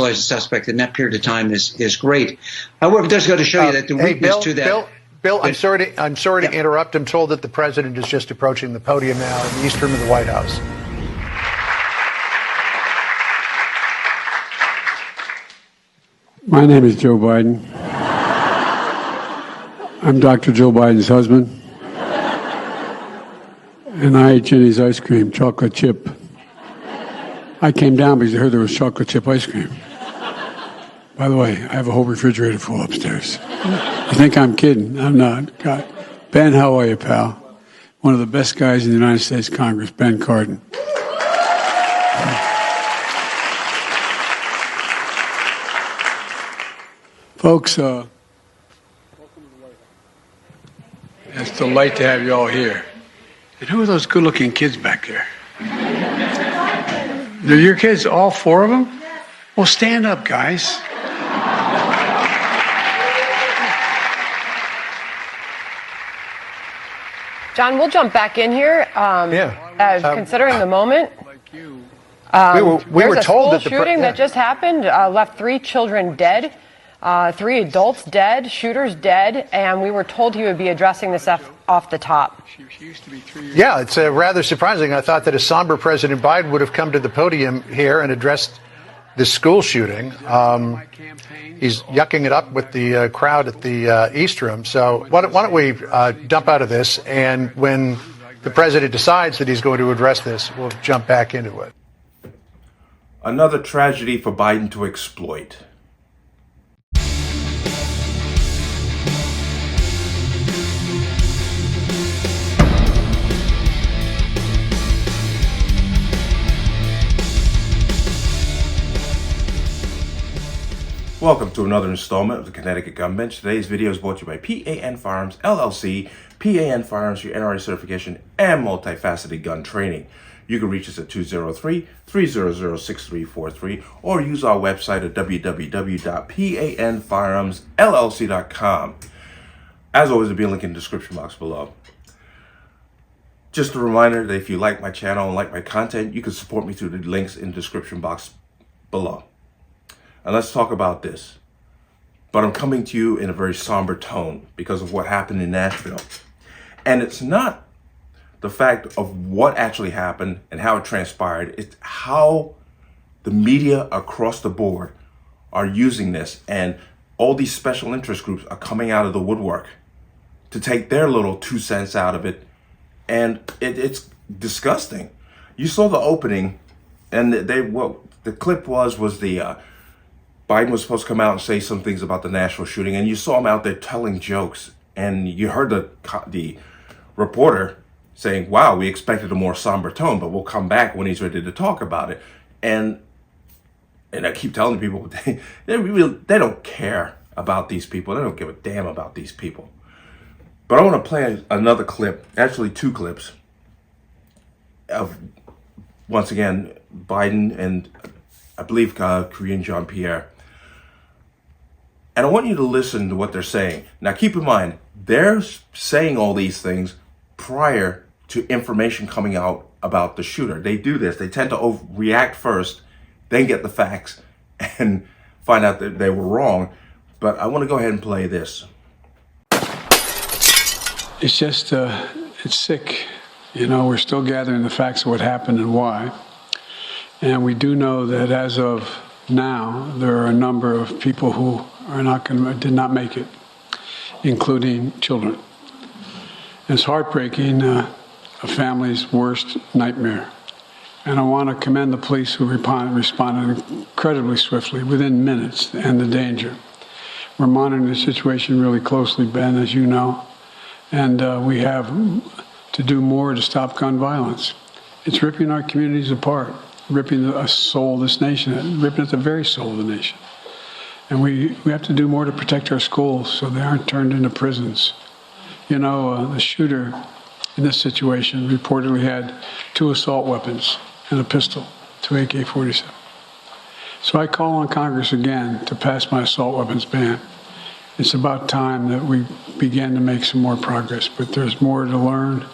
neutralize the suspect in that period of time is great. However, it does go to show you that the weakness to that. Bill, I'm sorry to interrupt. I'm told that the president is just approaching the podium now in the East Room of the White House. My name is Joe Biden. I'm Dr. Joe Biden's husband. And I ate Jenny's ice cream, chocolate chip. I came down because I heard there was chocolate chip ice cream. By the way, I have a whole refrigerator full upstairs. You think I'm kidding? I'm not. God. Ben, how are you, pal? One of the best guys in the United States Congress, Ben Cardin. Folks, welcome to the White House. It's a delight to have you all here. And who are those good-looking kids back there? They're your kids, all four of them? Well, stand up, guys. John, we'll jump back in here. Considering the moment, we were told that the shooting that just happened left 3 children dead, 3 adults dead, shooters dead, and we were told he would be addressing this off the top. Yeah, it's rather surprising. I thought that a somber President Biden would have come to the podium here and addressed this school shooting. He's yucking it up with the crowd at the East Room. So why don't we dump out of this, and when the president decides that he's going to address this, we'll jump back into it. Another tragedy for Biden to exploit. Welcome to another installment of the Connecticut Gun Bench. Today's video is brought to you by P.A.N. Firearms, LLC. P.A.N. Firearms, your NRA certification and multifaceted gun training. You can reach us at 203-300-6343 or use our website at www.panfirearmsllc.com. As always, there'll be a link in the description box below. Just a reminder that if you like my channel and like my content, you can support me through the links in the description box below. And let's talk about this. But I'm coming to you in a very somber tone because of what happened in Nashville. And it's not the fact of what actually happened and how it transpired. It's how the media across the board are using this. And all these special interest groups are coming out of the woodwork to take their little 2 cents out of it. And it's disgusting. You saw the opening, and the clip was the Biden was supposed to come out and say some things about the Nashville shooting, and you saw him out there telling jokes, and you heard the reporter saying, "Wow, we expected a more somber tone, but we'll come back when he's ready to talk about it." And I keep telling people they don't care about these people. They don't give a damn about these people. But I want to play another clip, actually 2 clips of, once again, Biden and I believe Korean Jean-Pierre. And I want you to listen to what they're saying. Now, keep in mind, they're saying all these things prior to information coming out about the shooter. They do this. They tend to react first, then get the facts, and find out that they were wrong. But I want to go ahead and play this. It's just, it's sick. You know, we're still gathering the facts of what happened and why. And we do know that as of now, there are a number of people who did not make it, including children. It's heartbreaking, a family's worst nightmare. And I want to commend the police who responded incredibly swiftly, within minutes, to end the danger. We're monitoring the situation really closely, Ben, as you know, and we have to do more to stop gun violence. It's ripping our communities apart, ripping the soul of this nation, ripping at the very soul of the nation. And we have to do more to protect our schools so they aren't turned into prisons. You know, the shooter in this situation reportedly had 2 assault weapons and a pistol, 2 AK-47. So I call on Congress again to pass my assault weapons ban. It's about time that we begin to make some more progress, but there's more to learn.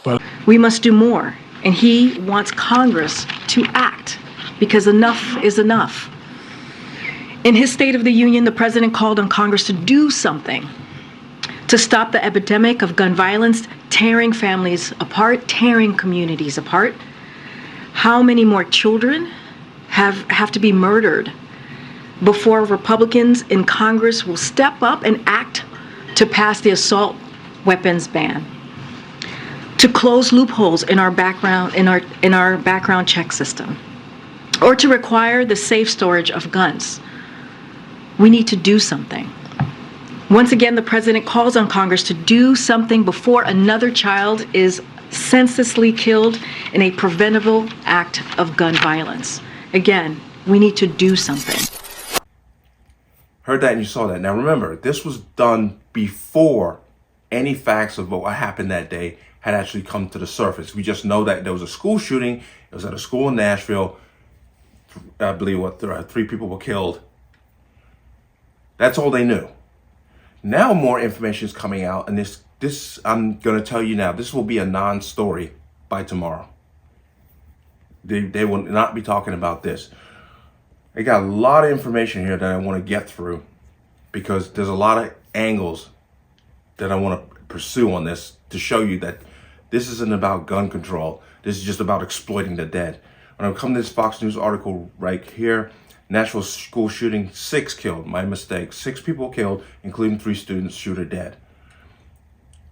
But we must do more, and he wants Congress to act, because enough is enough. In his State of the Union, the president called on Congress to do something to stop the epidemic of gun violence, tearing families apart, tearing communities apart. How many more children have to be murdered before Republicans in Congress will step up and act to pass the assault weapons ban, to close loopholes in our background check system, or to require the safe storage of guns? We need to do something. Once again, the president calls on Congress to do something before another child is senselessly killed in a preventable act of gun violence. Again, we need to do something. Heard that and you saw that. Now remember, this was done before any facts of what happened that day had actually come to the surface. We just know that there was a school shooting. It was at a school in Nashville. I believe 3 people were killed. That's all they knew. Now more information is coming out, and this I'm going to tell you now, this will be a non-story by tomorrow. They will not be talking about this. I got a lot of information here that I want to get through because there's a lot of angles that I want to pursue on this to show you that this isn't about gun control. This is just about exploiting the dead. When I come to this Fox News article right here, Nashville school shooting, 6 killed. My mistake. 6 people killed, including 3 students, shooter dead.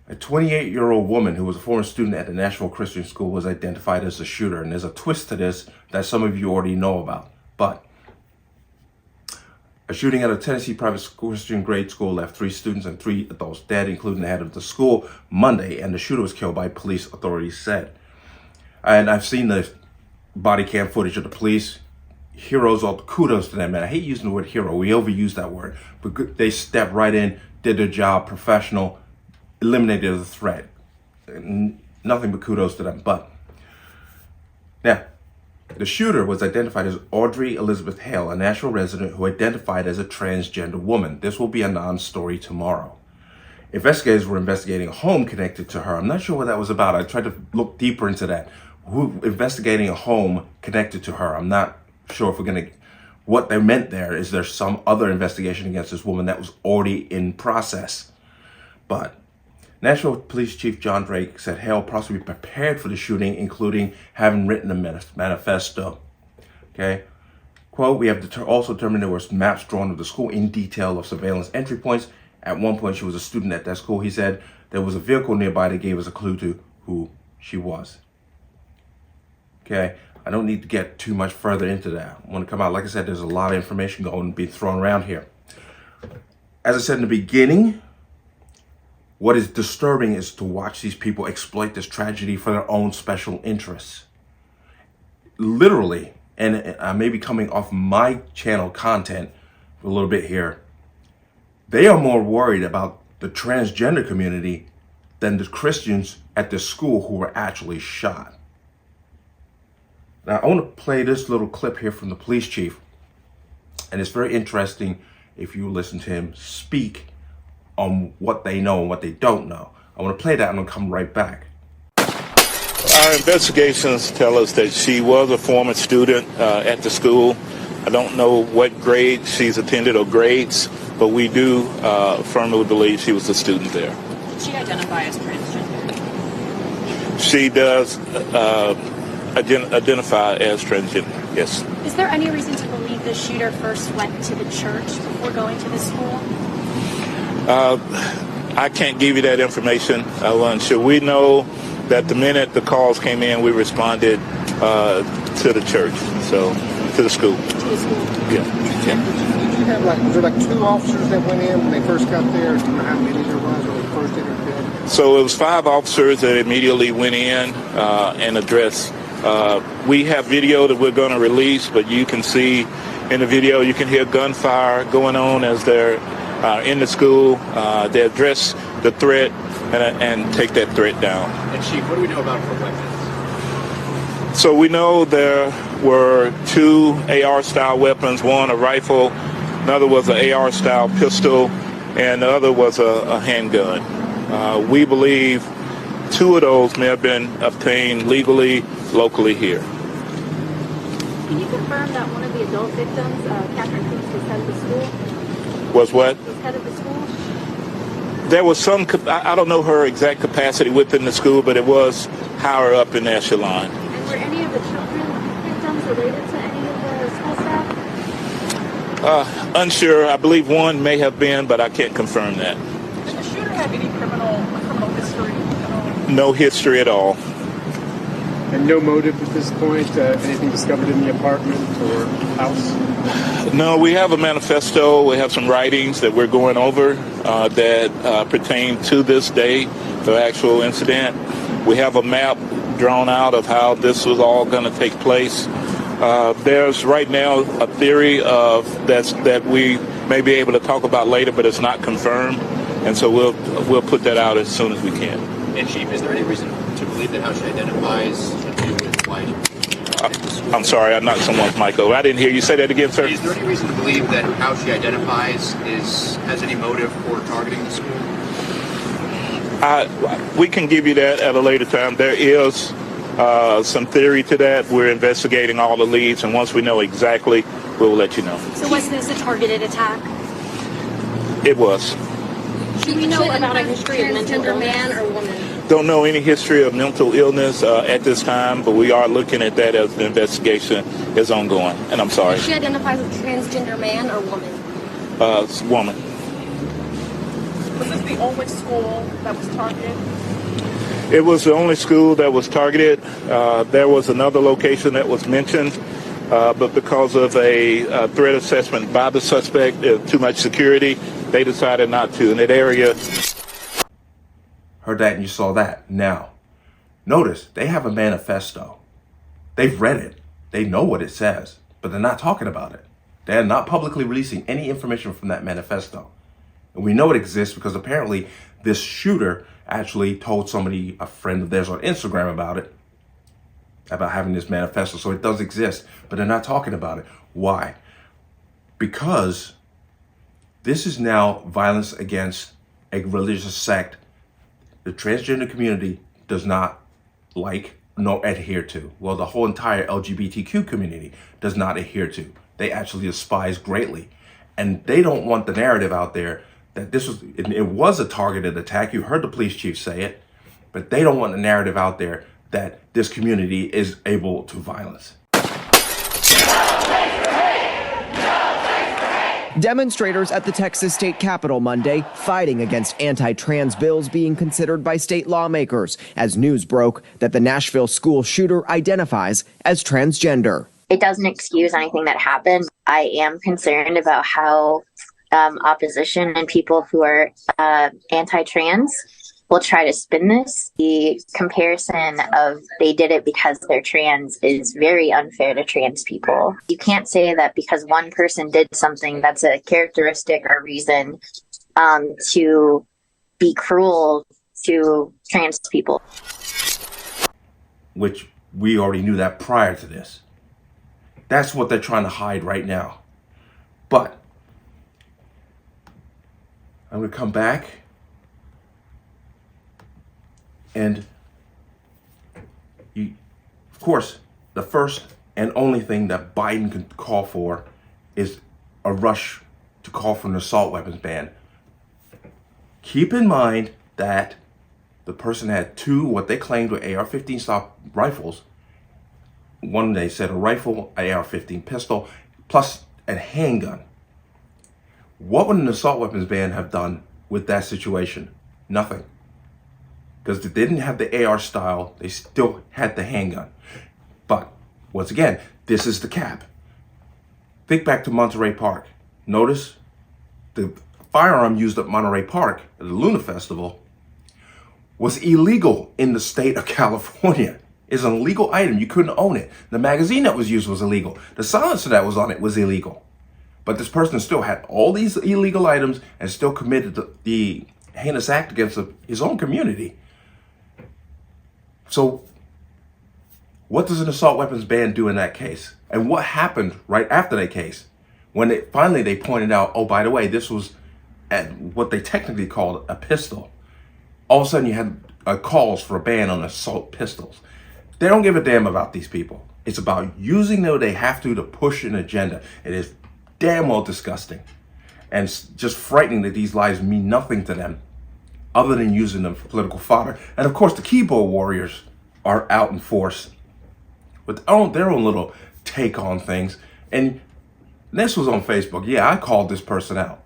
A 28-year-old woman who was a former student at the Nashville Christian School was identified as the shooter. And there's a twist to this that some of you already know about. But a shooting at a Tennessee private Christian grade school left 3 students and 3 adults dead, including the head of the school, Monday. And the shooter was killed by police, authorities said. And I've seen the body cam footage of the police. Heroes, all kudos to them, man. I hate using the word hero. We overuse that word. But they stepped right in, did their job, professional, eliminated the threat. Nothing but kudos to them. But now, the shooter was identified as Audrey Elizabeth Hale, a Nashville resident who identified as a transgender woman. This will be a non-story tomorrow. Investigators were investigating a home connected to her. I'm not sure what that was about. I tried to look deeper into that. Investigating a home connected to her. I'm not sure if we're going to, what they meant there. Is there some other investigation against this woman that was already in process? But Nashville Police Chief John Drake said Hale possibly prepared for the shooting, including having written a manifesto. Okay. Quote, we have also determined there was maps drawn of the school in detail of surveillance entry points. At one point, she was a student at that school. He said there was a vehicle nearby that gave us a clue to who she was. Okay. I don't need to get too much further into that. I want to come out. Like I said, there's a lot of information going to be thrown around here. As I said in the beginning, what is disturbing is to watch these people exploit this tragedy for their own special interests. Literally, and I may be coming off my channel content a little bit here, they are more worried about the transgender community than the Christians at the school who were actually shot. Now, I want to play this little clip here from the police chief. And it's very interesting if you listen to him speak on what they know and what they don't know. I want to play that and I'll come right back. Our investigations tell us that she was a former student at the school. I don't know what grade she's attended or grades, but we do firmly believe she was a student there. Did she identify as transgender? She does identify as transgender, yes. Is there any reason to believe the shooter first went to the church before going to the school? I can't give you that information, Lunsha. We know that the minute the calls came in, we responded to the church, so to the school. To the school? Yeah. Did you have was there 2 officers that went in when they first got there? Do you know how many there was when they first entered the building? So it was 5 officers that immediately went in and addressed. We have video that we're going to release, but you can see in the video, you can hear gunfire going on as they're in the school. They address the threat and take that threat down. And Chief, what do we know about her weapons? So we know there were 2 AR-style weapons, one a rifle, another was an AR-style pistol, and the other was a handgun. We believe 2 of those may have been obtained legally, locally here. Can you confirm that one of the adult victims, Catherine Coops, was head of the school? Was what? Was head of the school? There was some, I don't know her exact capacity within the school, but it was higher up in the echelon. And were any of the children victims related to any of the school staff? Unsure. I believe one may have been, but I can't confirm that. Did the shooter have any criminal history at all? No history at all. And no motive at this point? Anything discovered in the apartment or house? No, we have a manifesto. We have some writings that we're going over that pertain to this day, the actual incident. We have a map drawn out of how this was all going to take place. There's right now a theory of that we may be able to talk about later, but it's not confirmed, and so we'll put that out as soon as we can. And Chief, is there any reason to believe that how she identifies had to do with why? I'm sorry, I knocked someone's mic over. I didn't hear you say that again, sir. Is there any reason to believe that how she identifies has any motive for targeting the school? We can give you that at a later time. There is some theory to that. We're investigating all the leads, and once we know exactly, we'll let you know. So was this a targeted attack? It was. Do we know about a history of transgender man or woman? Don't know any history of mental illness at this time, but we are looking at that as the investigation is ongoing. And I'm sorry. Did she identify as a transgender man or woman? Woman. Was this the only school that was targeted? It was the only school that was targeted. There was another location that was mentioned, but because of a threat assessment by the suspect, too much security, they decided not to. In that area. Heard that and you saw that. Now, notice they have a manifesto. They've read it. They know what it says, but they're not talking about it. They're not publicly releasing any information from that manifesto. And we know it exists because apparently this shooter actually told somebody, a friend of theirs on Instagram about it, about having this manifesto. So it does exist, but they're not talking about it. Why? Because this is now violence against a religious sect the transgender community does not like nor adhere to. Well, the whole entire LGBTQ community does not adhere to. They actually despise greatly. And they don't want the narrative out there that it was a targeted attack. You heard the police chief say it, but they don't want the narrative out there that this community is able to violence. Demonstrators at the Texas state capitol Monday fighting against anti-trans bills being considered by state lawmakers as news broke that the Nashville school shooter identifies as transgender. It doesn't excuse anything that happened. I am concerned about how opposition and people who are anti-trans will try to spin this. The comparison of they did it because they're trans is very unfair to trans people. You can't say that because one person did something that's a characteristic or reason to be cruel to trans people. Which we already knew that prior to this. That's what they're trying to hide right now. But I'm going to come back. And of course, the first and only thing that Biden can call for is a rush to call for an assault weapons ban. Keep in mind that the person had two, what they claimed were AR-15 style rifles. One, they said a rifle, an AR-15 pistol, plus a handgun. What would an assault weapons ban have done with that situation? Nothing. Because they didn't have the AR style, they still had the handgun. But, once again, this is the cap. Think back to Monterey Park. Notice the firearm used at Monterey Park at the Luna Festival was illegal in the state of California. It's an illegal item, you couldn't own it. The magazine that was used was illegal. The silencer that was on it was illegal. But this person still had all these illegal items and still committed the heinous act against his own community. So, what does an assault weapons ban do in that case? And what happened right after that case? When they pointed out, oh, by the way, this was at what they technically called a pistol. All of a sudden you had calls for a ban on assault pistols. They don't give a damn about these people. It's about using what they have to push an agenda. It is damn well disgusting. And it's just frightening that these lies mean nothing to them other than using them for political fodder. And of course, the keyboard warriors are out in force with their own little take on things. And this was on Facebook. Yeah, I called this person out.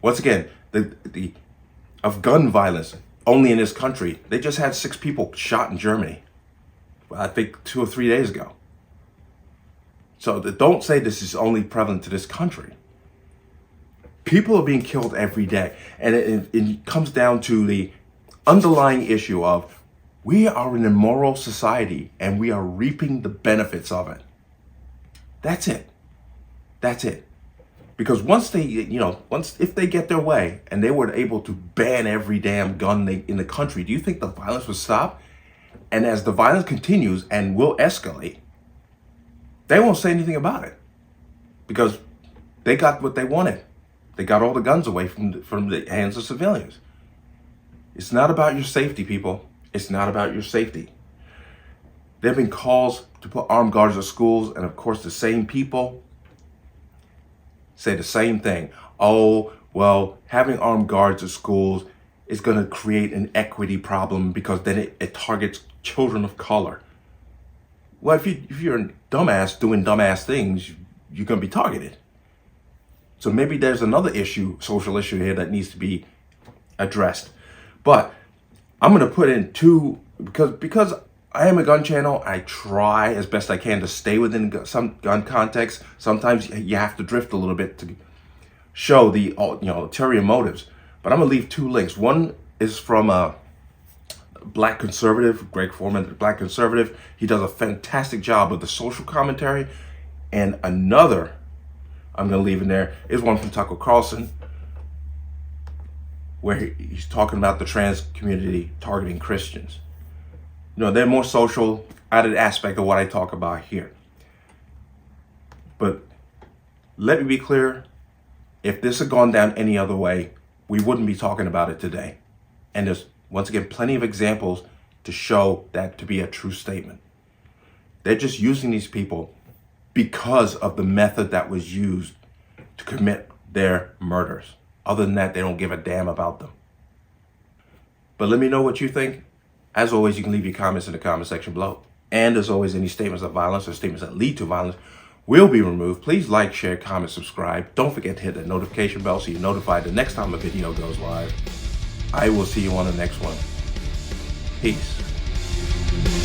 Once again, the of gun violence only in this country, they just had 6 people shot in Germany, I think 2 or 3 days ago. So don't say this is only prevalent to this country. People are being killed every day. And it comes down to the underlying issue of we are an immoral society and we are reaping the benefits of it. That's it. Because once they, if they get their way and they were able to ban every damn gun in the country, do you think the violence would stop? And as the violence continues and will escalate, they won't say anything about it because they got what they wanted. They got all the guns away from the hands of civilians. It's not about your safety, people. It's not about your safety. There have been calls to put armed guards at schools, and of course the same people say the same thing. Oh, well, having armed guards at schools is going to create an equity problem because then it targets children of color. Well, if you're a dumbass doing dumbass things, you're going to be targeted. So maybe there's another issue, social issue here that needs to be addressed. But I'm going to put in 2, because I am a gun channel, I try as best I can to stay within some gun context. Sometimes you have to drift a little bit to show the ulterior motives. But I'm going to leave 2 links. One is from a Black conservative, Greg Foreman, the Black conservative. He does a fantastic job of the social commentary. And another I'm going to leave in there is one from Tucker Carlson, where he's talking about the trans community targeting Christians. They're more social added aspect of what I talk about here. But let me be clear, if this had gone down any other way, we wouldn't be talking about it today. And there's, once again, plenty of examples to show that to be a true statement. They're just using these people because of the method that was used to commit their murders. Other than that, they don't give a damn about them. But let me know what you think. As always, you can leave your comments in the comment section below. And as always, any statements of violence or statements that lead to violence will be removed. Please like, share, comment, subscribe. Don't forget to hit that notification bell so you're notified the next time a video goes live. I will see you on the next one. Peace.